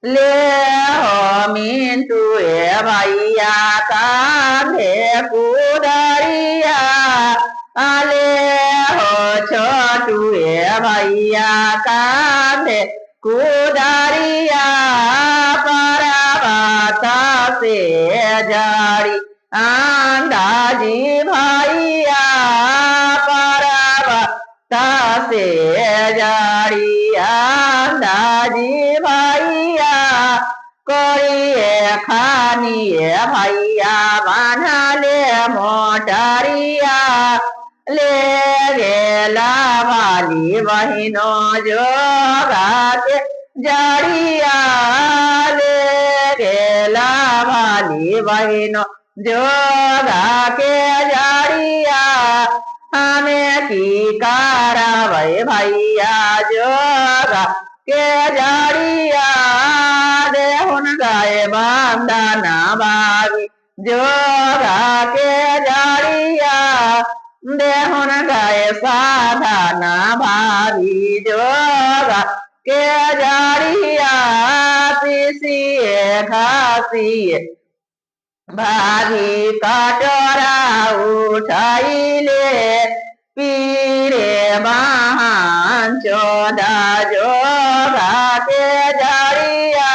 ले हो मिंटू ए भैया कांधे कुदरिया ले हो छोटू ए भैया कांधे कुदरिया परबत से जड़ी अंदाजी भैया परबत से जड़ी अंदाजी भैया कोई खानिए भैया बना ले मोटरिया ले गेला वाली बहनों जो गाते जड़िया ले गेला वाली बहनों जो गाके जड़िया हमें की कारवाई भैया जो के जड़िया देहुन गाय बांधना बागी जो के जड़िया देहुन गाय साधना भाभी जो के जड़िया पीसिए घासिए भाभी कटोरा उठाइले पीरे महान चोदा जोगा के जड़िया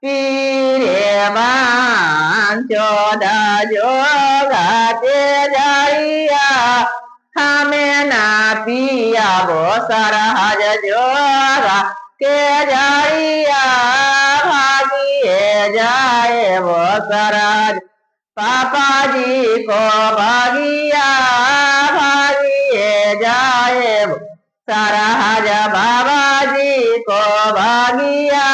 पीरे महान चोदा जोगा के जड़िया हमें ना पिया वो सरहज जोगा के जड़िया भागिए जाए वो सरहज पापा जी को भागिया भागिए जाए वो सरहज बाबा जी को भागिया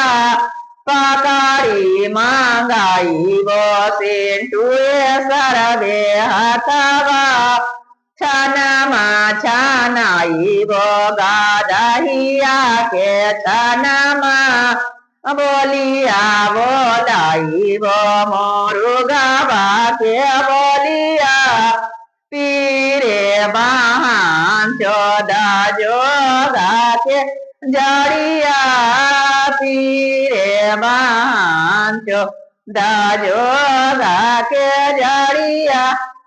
पकारी मांगाई वो सिंटुए सरबे हथवा छनमा छनाई वो गादहिया के छनमा बोलिया बोलाई वो मोरुगा के बोलिया पीरे बहान चोदा जोगा के जड़िया पीरे बहान चोदा जोगा के जड़िया